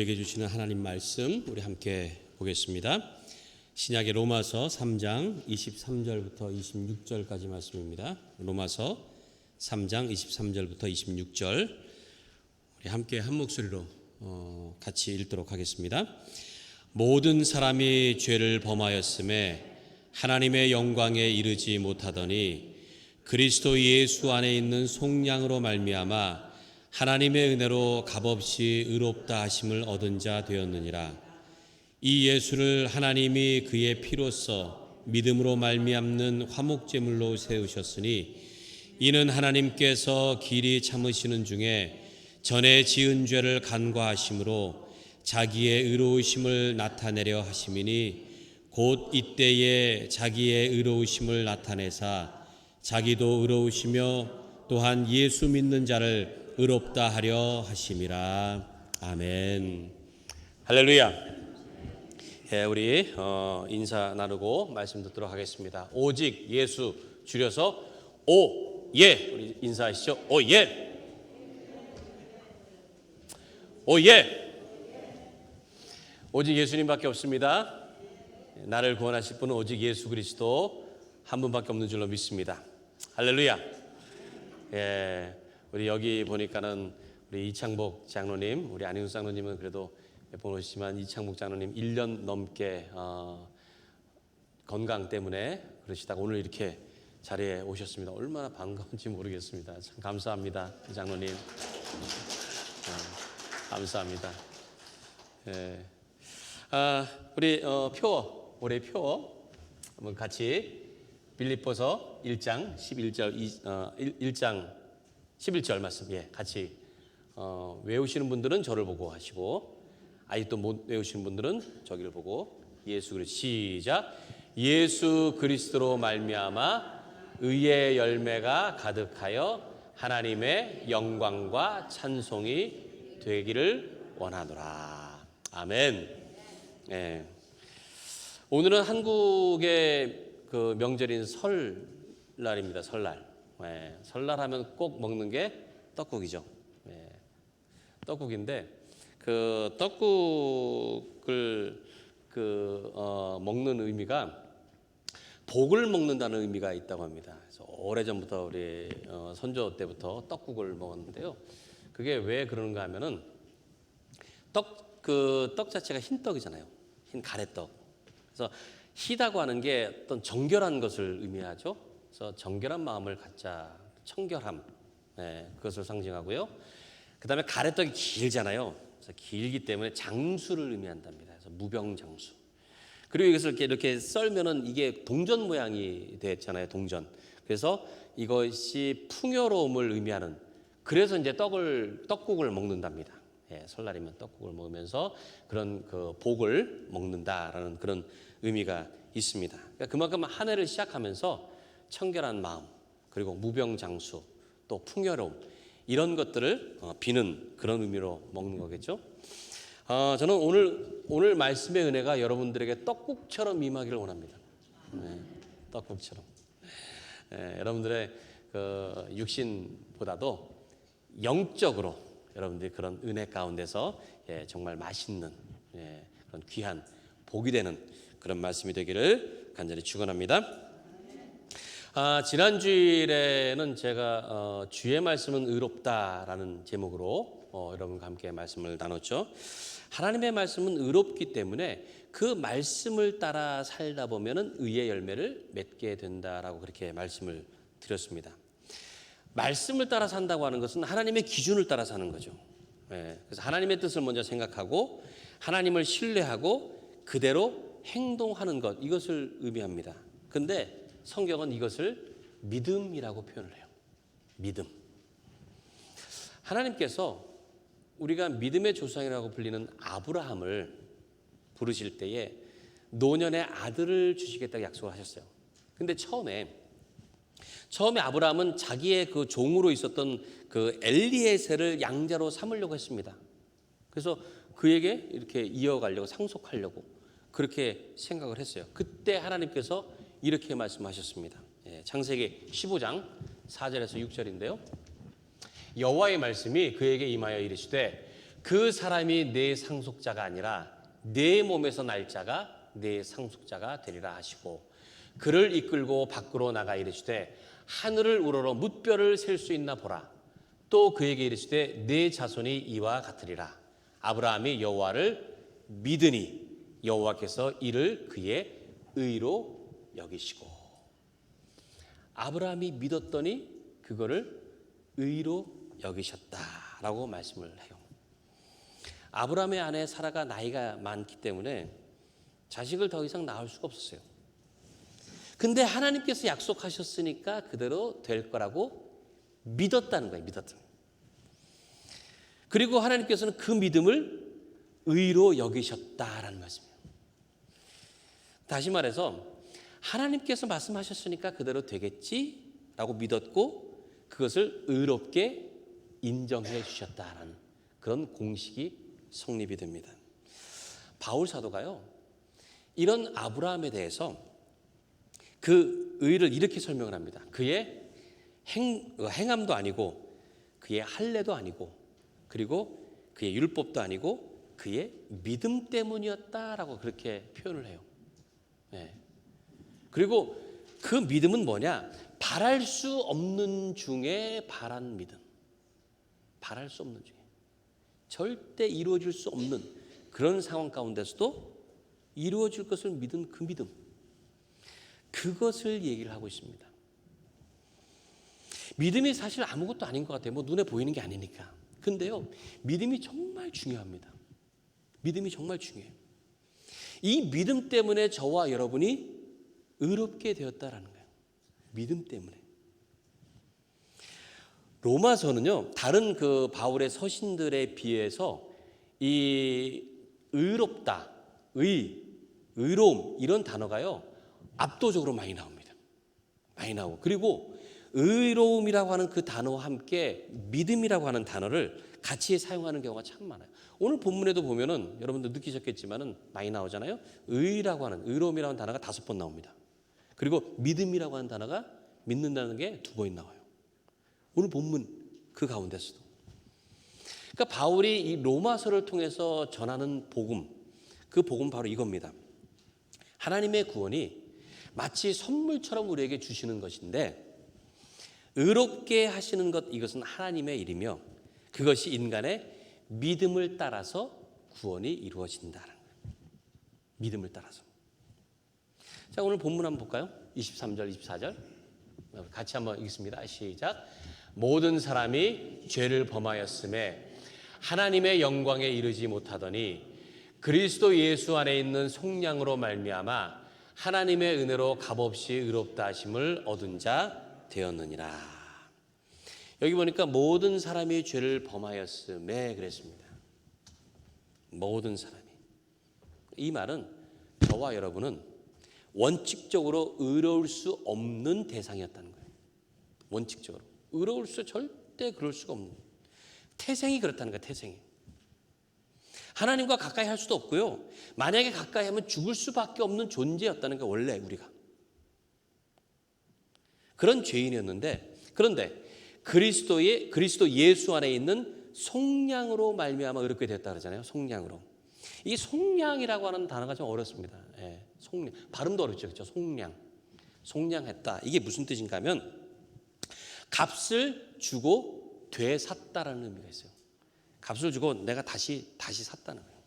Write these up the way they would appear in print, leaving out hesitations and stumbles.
우리에게 주시는 하나님 말씀 우리 함께 보겠습니다. 신약의 로마서 3장 23절부터 26절까지 말씀입니다. 로마서 3장 23절부터 26절 우리 함께 한 목소리로 같이 읽도록 하겠습니다. 모든 사람이 죄를 범하였음에 하나님의 영광에 이르지 못하더니 그리스도 예수 안에 있는 속량으로 말미암아 하나님의 은혜로 값없이 의롭다 하심을 얻은 자 되었느니라. 이 예수를 하나님이 그의 피로써 믿음으로 말미암는 화목제물로 세우셨으니 이는 하나님께서 길이 참으시는 중에 전에 지은 죄를 간과하심으로 자기의 의로우심을 나타내려 하심이니 곧 이때에 자기의 의로우심을 나타내사 자기도 의로우시며 또한 예수 믿는 자를 의롭다 하려 하심이라. 아멘. 할렐루야. 우리 인사 나누고 말씀 듣도록 하겠습니다. 오직 예수 줄여서 오예 우리 인사하시죠. 오예. 오예. 오직 예수님밖에 없습니다. 나를 구원하실 분은 오직 예수 그리스도 한 분밖에 없는 줄로 믿습니다. 할렐루야. 우리 여기 보니까는 우리 이창복 장로님, 우리 안희훈 장로님은 그래도 몇 번 오시지만 이창복 장로님 1년 넘게 건강 때문에 그러시다가 오늘 이렇게 자리에 오셨습니다. 얼마나 반가운지 모르겠습니다. 참 감사합니다, 장로님. 감사합니다. 우리 표어, 올해 표어 한번 같이 빌립보서 1장 11절 1장 11절 말씀 같이 외우시는 분들은 저를 보고 하시고 아직도 못 외우시는 분들은 저기를 보고 예수 그리스도 시작. 예수 그리스도로 말미암아 의의 열매가 가득하여 하나님의 영광과 찬송이 되기를 원하노라. 아멘. 오늘은 한국의 그 명절인 설날입니다. 설날. 설날 하면 꼭 먹는 게 떡국이죠. 떡국인데 그 떡국을 먹는 의미가 복을 먹는다는 의미가 있다고 합니다. 그래서 오래전부터 우리 선조 때부터 떡국을 먹었는데요. 그게 왜 그러는가 하면은 떡 자체가 흰 떡이잖아요. 흰 가래떡. 그래서 희다고 하는 게 어떤 정결한 것을 의미하죠. 그래서 정결한 마음을 갖자, 청결함, 그것을 상징하고요. 그 다음에 가래떡이 길잖아요. 그래서 길기 때문에 장수를 의미한답니다. 그래서 무병장수. 그리고 이것을 이렇게 썰면은 이게 동전 모양이 됐잖아요. 동전. 그래서 이것이 풍요로움을 의미하는. 그래서 이제 떡국을 먹는답니다. 설날이면 떡국을 먹으면서 그런 그 복을 먹는다라는 그런 의미가 있습니다. 그러니까 그만큼 한 해를 시작하면서 청결한 마음, 그리고 무병장수, 또 풍요로움 이런 것들을 비는 그런 의미로 먹는 거겠죠. 저는 오늘 말씀의 은혜가 여러분들에게 떡국처럼 임하기를 원합니다. 떡국처럼. 여러분들의 그 육신보다도 영적으로 여러분들이 그런 은혜 가운데서 정말 맛있는 그런 귀한 복이 되는 그런 말씀이 되기를 간절히 축원합니다. 지난 주일에는 제가 주의 말씀은 의롭다라는 제목으로 여러분과 함께 말씀을 나눴죠. 하나님의 말씀은 의롭기 때문에 그 말씀을 따라 살다 보면은 의의 열매를 맺게 된다라고 그렇게 말씀을 드렸습니다. 말씀을 따라 산다고 하는 것은 하나님의 기준을 따라 사는 거죠. 그래서 하나님의 뜻을 먼저 생각하고 하나님을 신뢰하고 그대로 행동하는 것, 이것을 의미합니다. 그런데 성경은 이것을 믿음이라고 표현을 해요. 믿음. 하나님께서 우리가 믿음의 조상이라고 불리는 아브라함을 부르실 때에 노년의 아들을 주시겠다고 약속을 하셨어요. 근데 처음에 아브라함은 자기의 그 종으로 있었던 그 엘리에셀을 양자로 삼으려고 했습니다. 그래서 그에게 이렇게 이어가려고 상속하려고 그렇게 생각을 했어요. 그때 하나님께서 이렇게 말씀하셨습니다. 창세기 15장 4절에서 6절인데요. 여호와의 말씀이 그에게 임하여 이르시되 그 사람이 내 상속자가 아니라 내 몸에서 날 자가 내 상속자가 되리라 하시고 그를 이끌고 밖으로 나가 이르시되 하늘을 우러러 뭇별을 셀 수 있나 보라. 또 그에게 이르시되 내 자손이 이와 같으리라. 아브라함이 여호와를 믿으니 여호와께서 이를 그의 의로 여기시고. 아브라함이 믿었더니 그거를 의로 여기셨다라고 말씀을 해요. 아브라함의 아내 사라가 나이가 많기 때문에 자식을 더 이상 낳을 수가 없었어요. 근데 하나님께서 약속하셨으니까 그대로 될 거라고 믿었다는 거예요. 믿었던. 그리고 하나님께서는 그 믿음을 의로 여기셨다라는 말씀이에요. 다시 말해서 하나님께서 말씀하셨으니까 그대로 되겠지라고 믿었고 그것을 의롭게 인정해 주셨다라는 그런 공식이 성립이 됩니다. 바울 사도가요, 이런 아브라함에 대해서 그 의를 이렇게 설명을 합니다. 그의 행함도 아니고 그의 할례도 아니고 그리고 그의 율법도 아니고 그의 믿음 때문이었다라고 그렇게 표현을 해요. 네. 그리고 그 믿음은 뭐냐? 바랄 수 없는 중에 바란 믿음. 바랄 수 없는 중에. 절대 이루어질 수 없는 그런 상황 가운데서도 이루어질 것을 믿은 그 믿음. 그것을 얘기를 하고 있습니다. 믿음이 사실 아무것도 아닌 것 같아요. 뭐 눈에 보이는 게 아니니까. 근데요, 믿음이 정말 중요합니다. 믿음이 정말 중요해요. 이 믿음 때문에 저와 여러분이 의롭게 되었다라는 거예요. 믿음 때문에. 로마서는요, 다른 그 바울의 서신들에 비해서 이 의롭다, 의로움 이런 단어가요 압도적으로 많이 나옵니다. 많이 나오고 그리고 의로움이라고 하는 그 단어와 함께 믿음이라고 하는 단어를 같이 사용하는 경우가 참 많아요. 오늘 본문에도 보면은 여러분들 느끼셨겠지만은 많이 나오잖아요. 의라고 하는 의로움이라는 단어가 5번 나옵니다. 그리고 믿음이라고 하는 단어가 믿는다는 게 2번 나와요. 오늘 본문 그 가운데서도. 그러니까 바울이 이 로마서를 통해서 전하는 복음, 그 복음 바로 이겁니다. 하나님의 구원이 마치 선물처럼 우리에게 주시는 것인데 의롭게 하시는 것 이것은 하나님의 일이며 그것이 인간의 믿음을 따라서 구원이 이루어진다는 거예요. 믿음을 따라서. 자, 오늘 본문 한번 볼까요? 23절, 24절. 같이 한번 읽겠습니다. 시작. 모든 사람이 죄를 범하였음에 하나님의 영광에 이르지 못하더니 그리스도 예수 안에 있는 속량으로 말미암아 하나님의 은혜로 값없이 의롭다 하심을 얻은 자 되었느니라. 여기 보니까 모든 사람이 죄를 범하였음에 그랬습니다. 모든 사람이. 이 말은 저와 여러분은 원칙적으로 의로울 수 없는 대상이었다는 거예요. 원칙적으로. 의로울 수 절대 그럴 수가 없는. 태생이 그렇다는 거예요. 태생이. 하나님과 가까이 할 수도 없고요. 만약에 가까이 하면 죽을 수밖에 없는 존재였다는 게 원래 우리가. 그런 죄인이었는데 그런데 그리스도 예수 안에 있는 속량으로 말미암아 의롭게 됐다 그러잖아요. 속량으로. 이 속량이라고 하는 단어가 좀 어렵습니다. 예, 속량. 발음도 어렵죠. 그렇죠? 속량. 속량했다. 이게 무슨 뜻인가 하면 값을 주고 되샀다라는 의미가 있어요. 값을 주고 내가 다시 샀다는 거예요.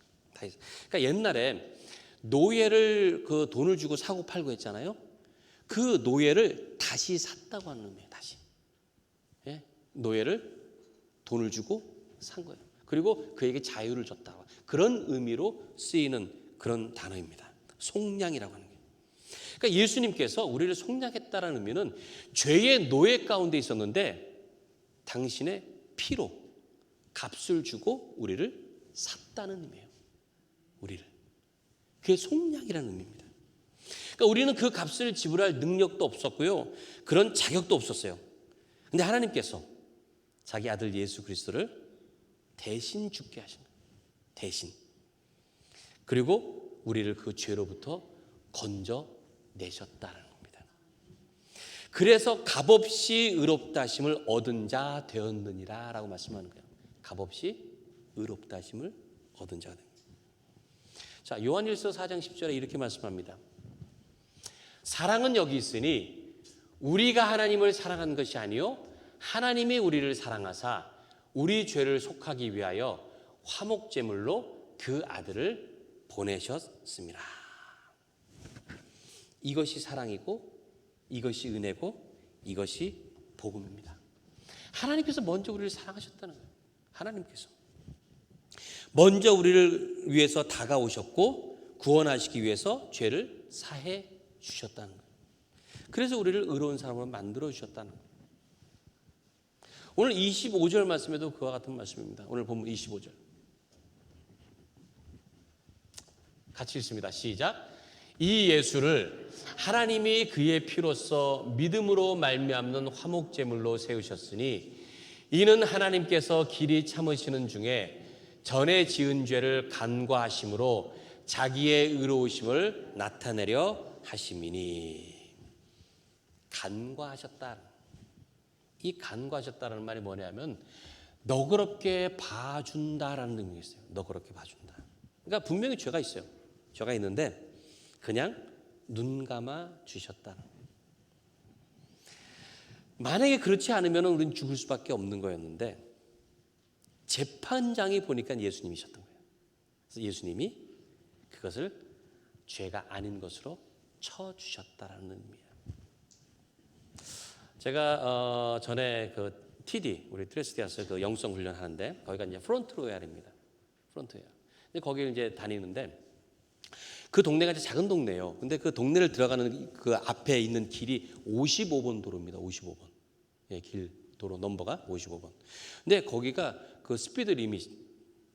그러니까 옛날에 노예를 그 돈을 주고 사고 팔고 했잖아요. 그 노예를 다시 샀다고 하는 의미예요. 다시. 예? 노예를 돈을 주고 산 거예요. 그리고 그에게 자유를 줬다. 그런 의미로 쓰이는 그런 단어입니다. 속량이라고 하는 게. 그러니까 예수님께서 우리를 속량했다라는 의미는 죄의 노예 가운데 있었는데 당신의 피로 값을 주고 우리를 샀다는 의미예요. 우리를. 그게 속량이라는 의미입니다. 그러니까 우리는 그 값을 지불할 능력도 없었고요. 그런 자격도 없었어요. 근데 하나님께서 자기 아들 예수 그리스도를 대신 죽게 하신 거예요. 대신. 그리고 우리를 그 죄로부터 건져내셨다는 겁니다. 그래서 값없이 의롭다 하심을 얻은 자 되었느니라 라고 말씀하는 거예요. 값없이 의롭다 하심을 얻은 자가 됩니다. 자, 요한일서 4장 10절에 이렇게 말씀합니다. 사랑은 여기 있으니 우리가 하나님을 사랑한 것이 아니요 하나님이 우리를 사랑하사 우리 죄를 속하기 위하여 화목제물로 그 아들을 보내셨습니다. 이것이 사랑이고 이것이 은혜고 이것이 복음입니다. 하나님께서 먼저 우리를 사랑하셨다는 거예요. 하나님께서 먼저 우리를 위해서 다가오셨고 구원하시기 위해서 죄를 사해 주셨다는 거예요. 그래서 우리를 의로운 사람으로 만들어 주셨다는 거예요. 오늘 25절 말씀에도 그와 같은 말씀입니다. 오늘 본문 25절 같이 읽습니다. 시작. 이 예수를 하나님이 그의 피로써 믿음으로 말미암는 화목제물로 세우셨으니 이는 하나님께서 길이 참으시는 중에 전에 지은 죄를 간과하심으로 자기의 의로우심을 나타내려 하심이니. 간과하셨다. 이 간과하셨다는 말이 뭐냐면 너그럽게 봐준다라는 의미가 있어요. 너그럽게 봐준다. 그러니까 분명히 죄가 있어요. 죄가 있는데 그냥 눈 감아 주셨다는 거예요. 만약에 그렇지 않으면 우리는 죽을 수밖에 없는 거였는데 재판장이 보니까 예수님이셨던 거예요. 그래서 예수님이 그것을 죄가 아닌 것으로 쳐주셨다라는 의미예요. 제가 전에 그 TD 우리 트레스티아스 그 영성 훈련 하는데 거기가 이제 프론트로얄입니다. 프론트로얄. 근데 거기를 이제 다니는데 그 동네가 이제 작은 동네예요. 근데 그 동네를 들어가는 그 앞에 있는 길이 55번 도로입니다. 55번. 예, 길 도로 넘버가 55번. 근데 거기가 그 스피드 리밋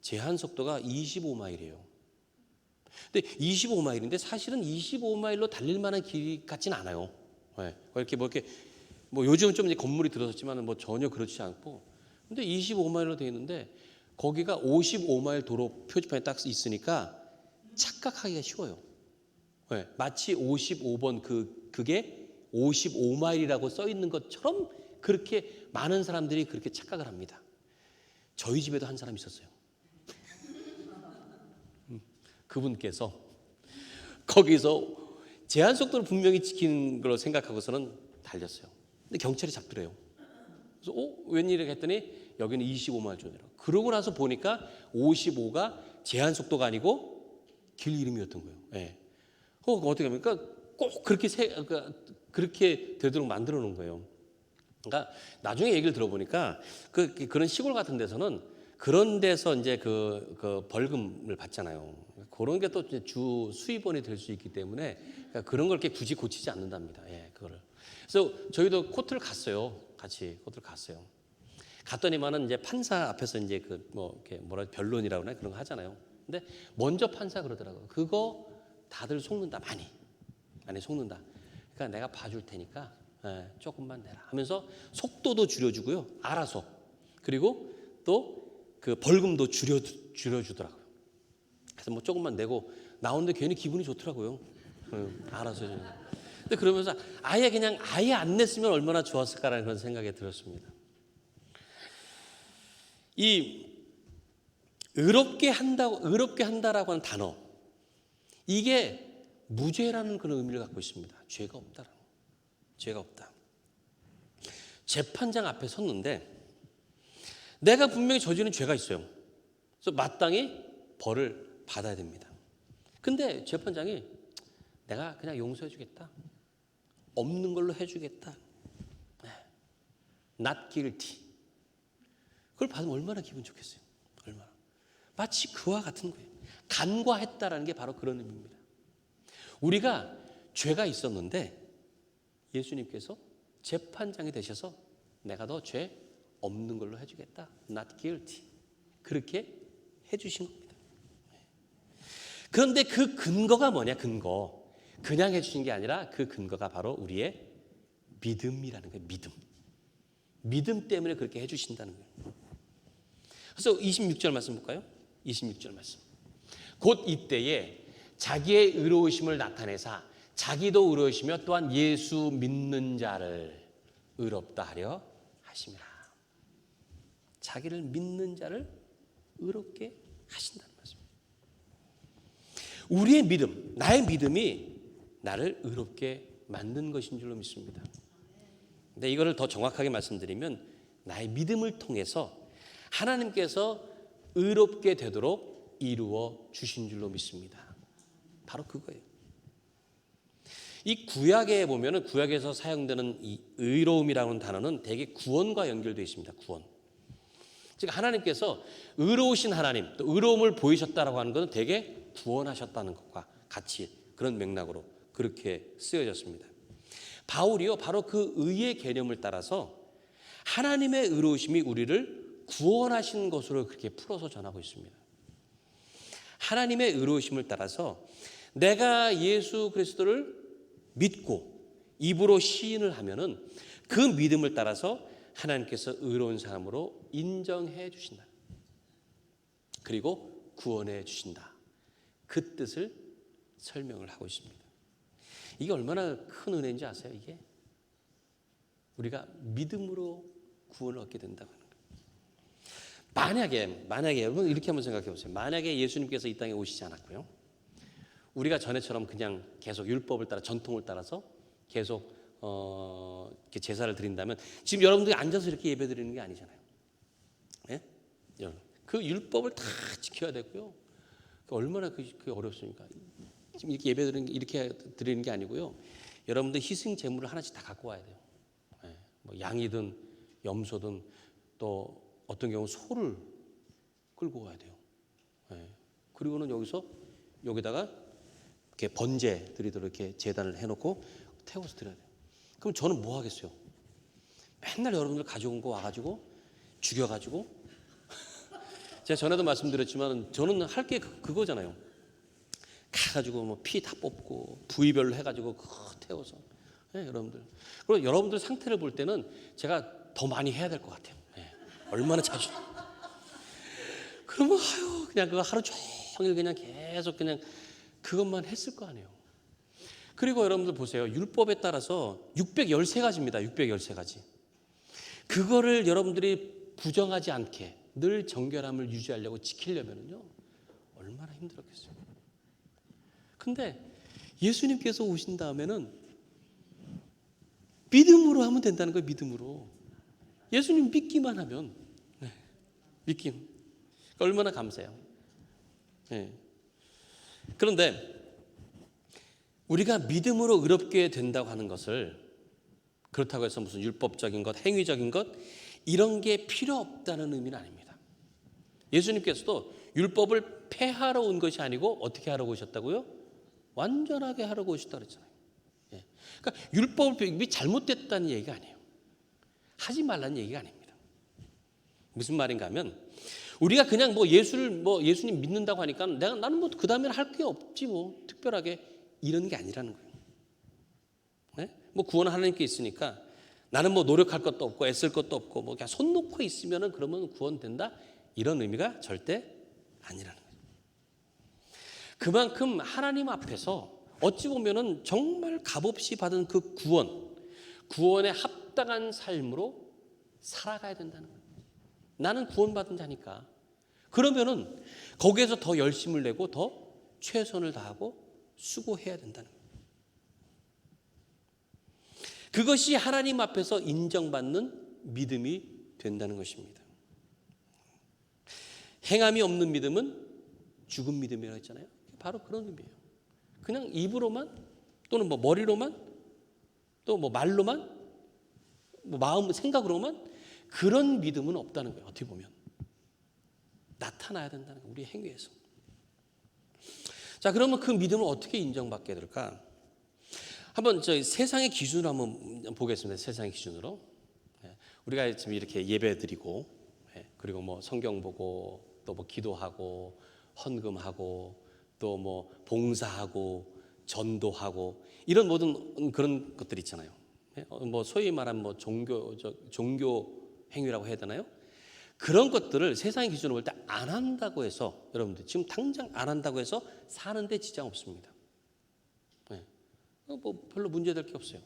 제한 속도가 25마일이에요. 근데 25마일인데 사실은 25마일로 달릴 만한 길 같지는 않아요. 예, 이렇게 뭐 요즘은 좀 이제 건물이 들어섰지만 뭐 전혀 그렇지 않고. 근데 25마일로 되어 있는데 거기가 55마일 도로 표지판에 딱 있으니까 착각하기가 쉬워요. 네, 마치 55번 그게 55마일이라고 써 있는 것처럼 그렇게 많은 사람들이 그렇게 착각을 합니다. 저희 집에도 한 사람 있었어요. 그분께서 거기서 제한 속도를 분명히 지키는 걸로 생각하고서는 달렸어요. 근데 경찰이 잡더래요. 그래서 웬일이야 했더니 여기는 25마일 존이라고. 그러고 나서 보니까 55가 제한 속도가 아니고 길 이름이었던 거예요. 예. 어떻게 합니까? 꼭 그렇게 되도록 만들어 놓은 거예요. 그러니까 나중에 얘기를 들어보니까 그런 시골 같은 데서는 그런 데서 이제 그 벌금을 받잖아요. 그런 게 또 주 수입원이 될 수 있기 때문에 그러니까 그런 걸 이렇게 굳이 고치지 않는답니다. 예, 그거를. 그래서 저희도 코트를 갔어요. 같이 코트를 갔어요. 갔더니만은 이제 판사 앞에서 이제 이렇게 변론이라고 하나 그런 거 하잖아요. 근데 먼저 판사 그러더라고요. 그거 다들 속는다. 많이 속는다. 그러니까 내가 봐줄 테니까 조금만 내라 하면서 속도도 줄여주고요. 알아서. 그리고 또 그 벌금도 줄여주더라고요. 그래서 뭐 조금만 내고 나오는데 괜히 기분이 좋더라고요. 알아서. 근데 그러면서 아예 안 냈으면 얼마나 좋았을까라는 그런 생각이 들었습니다. 이 의롭게 한다라고 하는 단어, 이게 무죄라는 그런 의미를 갖고 있습니다. 죄가 없다라는 거. 죄가 없다. 재판장 앞에 섰는데 내가 분명히 저지른 죄가 있어요. 그래서 마땅히 벌을 받아야 됩니다. 근데 재판장이 내가 그냥 용서해 주겠다. 없는 걸로 해주겠다. Not guilty. 그걸 받으면 얼마나 기분 좋겠어요. 얼마나. 마치 그와 같은 거예요. 간과했다라는 게 바로 그런 의미입니다. 우리가 죄가 있었는데 예수님께서 재판장이 되셔서 내가 너 죄 없는 걸로 해주겠다. Not guilty. 그렇게 해주신 겁니다. 그런데 그 근거가 뭐냐? 근거. 그냥 해주신 게 아니라 그 근거가 바로 우리의 믿음이라는 거예요. 믿음 때문에 그렇게 해주신다는 거예요. 그래서 26절 말씀 볼까요? 26절 말씀. 곧 이때에 자기의 의로우심을 나타내사 자기도 의로우시며 또한 예수 믿는 자를 의롭다 하려 하심이라. 자기를 믿는 자를 의롭게 하신다는 말씀입니다. 우리의 믿음, 나의 믿음이 나를 의롭게 만든 것인 줄로 믿습니다. 근데 이거를 더 정확하게 말씀드리면 나의 믿음을 통해서 하나님께서 의롭게 되도록 이루어 주신 줄로 믿습니다. 바로 그거예요. 이 구약에 보면은 구약에서 사용되는 이 의로움이라는 단어는 대개 구원과 연결되어 있습니다. 구원. 즉 하나님께서 의로우신 하나님, 또 의로움을 보이셨다라고 하는 것은 대개 구원하셨다는 것과 같이 그런 맥락으로 그렇게 쓰여졌습니다. 바울이요 바로 그 의의 개념을 따라서 하나님의 의로우심이 우리를 구원하신 것으로 그렇게 풀어서 전하고 있습니다. 하나님의 의로우심을 따라서 내가 예수 그리스도를 믿고 입으로 시인을 하면은 그 믿음을 따라서 하나님께서 의로운 사람으로 인정해 주신다. 그리고 구원해 주신다. 그 뜻을 설명을 하고 있습니다. 이게 얼마나 큰 은혜인지 아세요? 이게 우리가 믿음으로 구원을 얻게 된다고 하는 거예요. 만약에 여러분 이렇게 한번 생각해 보세요. 만약에 예수님께서 이 땅에 오시지 않았고요, 우리가 전에처럼 그냥 계속 율법을 따라 전통을 따라서 계속 이렇게 제사를 드린다면 지금 여러분들이 앉아서 이렇게 예배 드리는 게 아니잖아요. 네? 그 율법을 다 지켜야 되고요. 얼마나 그게 어렵습니까? 지금 이렇게 예배 드리는 게 이렇게 드리는 게 아니고요. 여러분들 희생 제물을 하나씩 다 갖고 와야 돼요. 네. 뭐 양이든 염소든 또 어떤 경우 소를 끌고 와야 돼요. 네. 그리고는 여기다가 이렇게 번제 드리도록 이렇게 제단을 해놓고 태워서 드려야 돼요. 그럼 저는 뭐 하겠어요? 맨날 여러분들 가져온 거 와가지고 죽여가지고 제가 전에도 말씀드렸지만 저는 할 게 그거잖아요. 가가지고 뭐 피 다 뽑고 부위별로 해가지고 그거 태워서 네, 여러분들. 그리고 여러분들 상태를 볼 때는 제가 더 많이 해야 될 것 같아요. 네, 얼마나 자주. 그러면 그냥 그거 하루 종일 그냥 계속 그냥 그것만 했을 거 아니에요. 그리고 여러분들 보세요. 율법에 따라서 613가지입니다. 613가지. 그거를 여러분들이 부정하지 않게 늘 정결함을 유지하려고 지키려면요 얼마나 힘들었겠어요. 근데 예수님께서 오신 다음에는 믿음으로 하면 된다는 거예요. 믿음으로. 예수님 믿기만 하면 네, 믿기 얼마나 감사해요. 네. 그런데 우리가 믿음으로 의롭게 된다고 하는 것을 그렇다고 해서 무슨 율법적인 것, 행위적인 것 이런 게 필요 없다는 의미는 아닙니다. 예수님께서도 율법을 폐하러 온 것이 아니고 어떻게 하러 오셨다고요? 완전하게 하려고 오셨다고 그랬잖아요. 예. 그러니까 율법이 잘못됐다는 얘기가 아니에요. 하지 말라는 얘기가 아닙니다. 무슨 말인가 하면 우리가 그냥 예수님 믿는다고 하니까 나는 뭐 그 다음에는 할 게 없지 뭐 특별하게 이런 게 아니라는 거예요. 네? 뭐 구원은 하나님께 있으니까 나는 뭐 노력할 것도 없고 애쓸 것도 없고 뭐 그냥 손 놓고 있으면은 그러면 구원된다 이런 의미가 절대 아니라는 거예요. 그만큼 하나님 앞에서 어찌 보면은 정말 값없이 받은 그 구원에 합당한 삶으로 살아가야 된다는 거예요. 나는 구원받은 자니까. 그러면은 거기에서 더 열심을 내고 더 최선을 다하고 수고해야 된다는 거예요. 그것이 하나님 앞에서 인정받는 믿음이 된다는 것입니다. 행함이 없는 믿음은 죽은 믿음이라고 했잖아요. 바로 그런 의미예요. 그냥 입으로만 또는 뭐 머리로만 또 뭐 말로만 뭐 마음 생각으로만 그런 믿음은 없다는 거예요. 어떻게 보면 나타나야 된다는 거예요. 우리 행위에서. 자, 그러면 그 믿음을 어떻게 인정받게 될까? 한번 저희 세상의 기준으로 한번 보겠습니다. 세상의 기준으로. 우리가 지금 이렇게 예배드리고 그리고 뭐 성경 보고 또 뭐 기도하고 헌금하고 또 뭐 봉사하고 전도하고 이런 모든 그런 것들 있잖아요. 뭐 소위 말하는 뭐 종교 행위라고 해야 되나요? 그런 것들을 세상의 기준으로 볼 때 안 한다고 해서 여러분들 지금 당장 안 한다고 해서 사는데 지장 없습니다. 뭐 별로 문제될 게 없어요.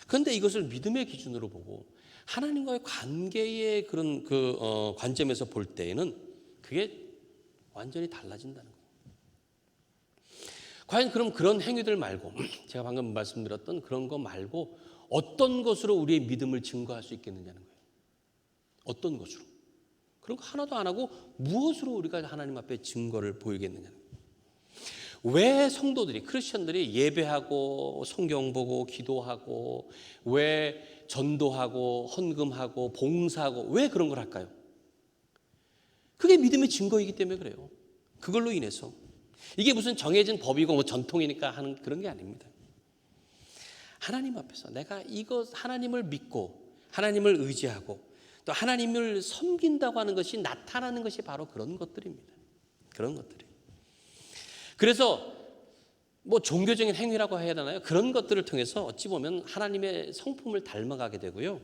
그런데 이것을 믿음의 기준으로 보고 하나님과의 관계의 그런 관점에서 볼 때에는 그게 완전히 달라진다는 거예요. 과연 그럼 그런 행위들 말고 제가 방금 말씀드렸던 그런 거 말고 어떤 것으로 우리의 믿음을 증거할 수 있겠느냐는 거예요. 어떤 것으로. 그런 거 하나도 안 하고 무엇으로 우리가 하나님 앞에 증거를 보이겠느냐는 거예요. 왜 성도들이, 크리스천들이 예배하고 성경 보고 기도하고 왜 전도하고 헌금하고 봉사하고 왜 그런 걸 할까요? 그게 믿음의 증거이기 때문에 그래요. 그걸로 인해서. 이게 무슨 정해진 법이고 뭐 전통이니까 하는 그런 게 아닙니다. 하나님 앞에서 내가 하나님을 믿고 하나님을 의지하고 또 하나님을 섬긴다고 하는 것이 나타나는 것이 바로 그런 것들입니다. 그런 것들이에요. 그래서 뭐 종교적인 행위라고 해야 되나요? 그런 것들을 통해서 어찌 보면 하나님의 성품을 닮아가게 되고요.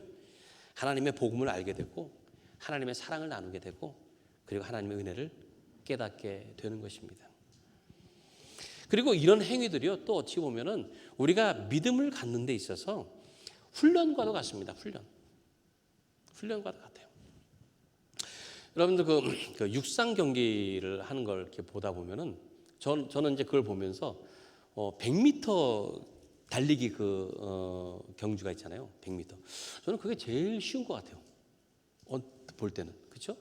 하나님의 복음을 알게 되고 하나님의 사랑을 나누게 되고 그리고 하나님의 은혜를 깨닫게 되는 것입니다. 그리고 이런 행위들이요, 또 어찌 보면은 우리가 믿음을 갖는 데 있어서 훈련과도 같습니다. 훈련과도 같아요. 여러분들 그 육상 경기를 하는 걸 이렇게 보다 보면은 저는 이제 그걸 보면서 100m 달리기 경주가 있잖아요. 100m. 저는 그게 제일 쉬운 것 같아요. 볼 때는. 그렇죠?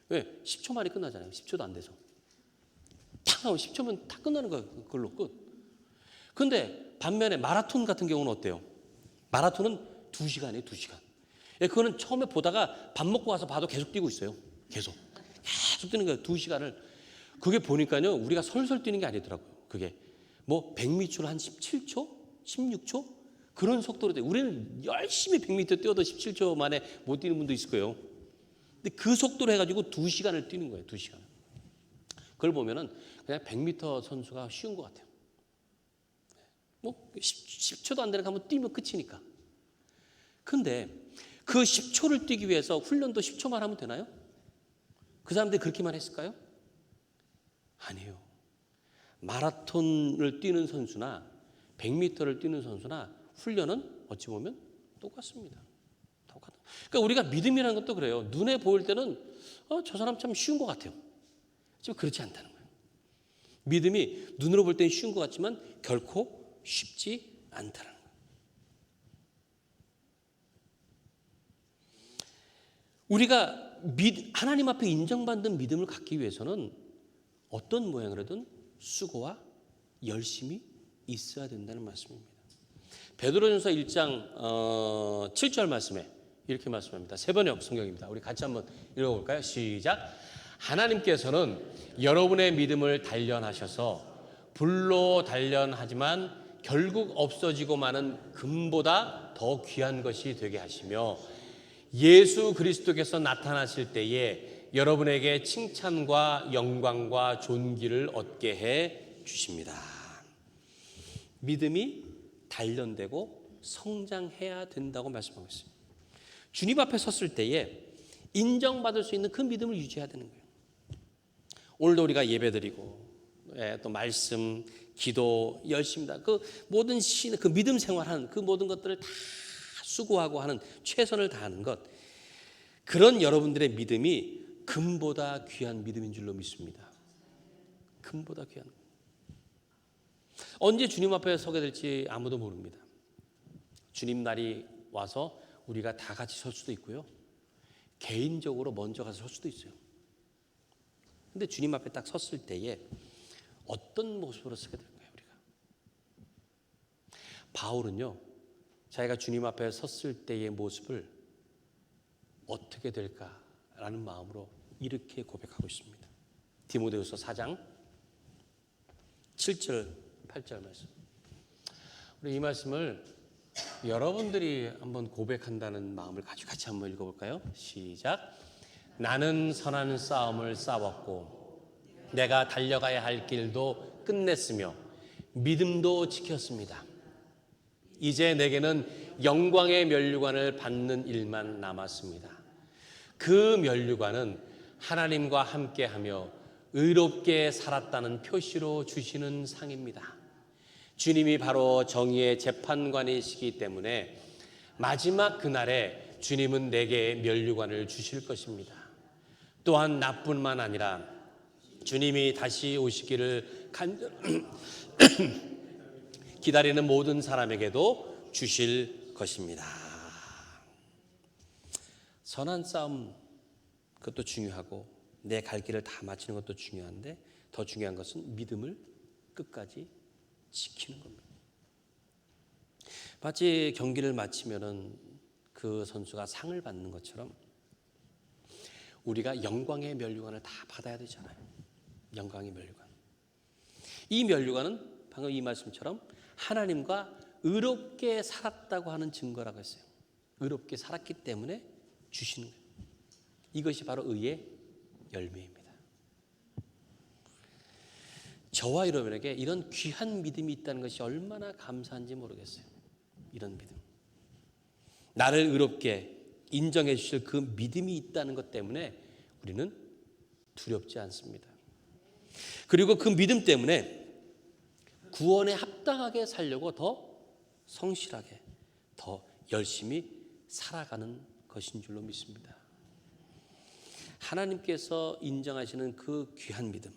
왜? 10초 만에 끝나잖아요. 10초도 안 돼서. 탁 하면 10초면 다 끝나는 거예요. 그걸로 끝. 근데 반면에 마라톤 같은 경우는 어때요? 마라톤은 2시간이에요. 2시간. 예, 그거는 처음에 보다가 밥 먹고 와서 봐도 계속 뛰고 있어요. 계속 뛰는 거예요. 2시간을. 그게 보니까요, 우리가 설설 뛰는 게 아니더라고요. 그게 뭐 100m를 한 17초? 16초? 그런 속도로 돼요. 우리는 열심히 100m 뛰어도 17초 만에 못 뛰는 분도 있을 거예요. 근데 그 속도로 해가지고 2시간을 뛰는 거예요. 2시간. 그걸 보면은 그냥 100m 선수가 쉬운 것 같아요. 뭐 10초도 안 되는 거 한번 뛰면 끝이니까. 근데 그 10초를 뛰기 위해서 훈련도 10초만 하면 되나요? 그 사람들이 그렇게만 했을까요? 아니에요. 마라톤을 뛰는 선수나 100m를 뛰는 선수나 훈련은 어찌 보면 똑같습니다. 그러니까 우리가 믿음이라는 것도 그래요. 눈에 보일 때는 저 사람 참 쉬운 것 같아요. 지금 그렇지 않다는 거예요. 믿음이 눈으로 볼 때는 쉬운 것 같지만 결코 쉽지 않다는 거예요. 우리가 하나님 앞에 인정받는 믿음을 갖기 위해서는 어떤 모양으로든 수고와 열심이 있어야 된다는 말씀입니다. 베드로전서 1장 7절 말씀에 이렇게 말씀합니다. 세번역 성경입니다. 우리 같이 한번 읽어볼까요? 시작. 하나님께서는 여러분의 믿음을 단련하셔서 불로 단련하지만 결국 없어지고 마는 금보다 더 귀한 것이 되게 하시며 예수 그리스도께서 나타나실 때에 여러분에게 칭찬과 영광과 존귀를 얻게 해 주십니다. 믿음이 단련되고 성장해야 된다고 말씀하고 있습니다. 주님 앞에 섰을 때에 인정받을 수 있는 그 믿음을 유지해야 되는 거예요. 오늘도 우리가 예배드리고 또 말씀, 기도 열심히 다 그 모든 그 믿음 생활하는 그 모든 것들을 다 수고하고 하는 최선을 다하는 것, 그런 여러분들의 믿음이 금보다 귀한 믿음인 줄로 믿습니다. 금보다 귀한. 언제 주님 앞에 서게 될지 아무도 모릅니다. 주님 날이 와서 우리가 다 같이 설 수도 있고요. 개인적으로 먼저 가서 설 수도 있어요. 근데 주님 앞에 딱 섰을 때에 어떤 모습으로 서게 될까요, 우리가? 바울은요, 자기가 주님 앞에 섰을 때의 모습을 어떻게 될까라는 마음으로 이렇게 고백하고 있습니다. 디모데후서 4장 7절 8절 말씀. 우리 이 말씀을 여러분들이 한번 고백한다는 마음을 가지고 같이 한번 읽어볼까요? 시작. 나는 선한 싸움을 싸웠고 내가 달려가야 할 길도 끝냈으며 믿음도 지켰습니다. 이제 내게는 영광의 면류관을 받는 일만 남았습니다. 그 면류관은 하나님과 함께하며 의롭게 살았다는 표시로 주시는 상입니다. 주님이 바로 정의의 재판관이시기 때문에 마지막 그날에 주님은 내게 면류관을 주실 것입니다. 또한 나뿐만 아니라 주님이 다시 오시기를 기다리는 모든 사람에게도 주실 것입니다. 선한 싸움, 그것도 중요하고 내 갈 길을 다 마치는 것도 중요한데 더 중요한 것은 믿음을 끝까지 지키는 겁니다. 마치 경기를 마치면은 그 선수가 상을 받는 것처럼 우리가 영광의 면류관을 다 받아야 되잖아요. 영광의 면류관. 이 면류관은 방금 이 말씀처럼 하나님과 의롭게 살았다고 하는 증거라고 했어요. 의롭게 살았기 때문에 주시는 거예요. 이것이 바로 의의 열매입니다. 저와 여러분에게 이런 귀한 믿음이 있다는 것이 얼마나 감사한지 모르겠어요. 이런 믿음. 나를 의롭게 인정해 주실 그 믿음이 있다는 것 때문에 우리는 두렵지 않습니다. 그리고 그 믿음 때문에 구원에 합당하게 살려고 더 성실하게, 더 열심히 살아가는 것인 줄로 믿습니다. 하나님께서 인정하시는 그 귀한 믿음,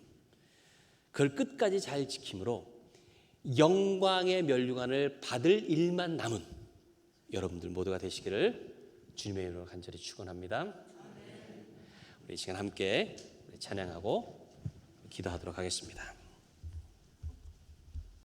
그걸 끝까지 잘 지킴으로 영광의 면류관을 받을 일만 남은 여러분들 모두가 되시기를 주님의 이름으로 간절히 축원합니다. 우리 이 시간 함께 찬양하고 기도하도록 하겠습니다.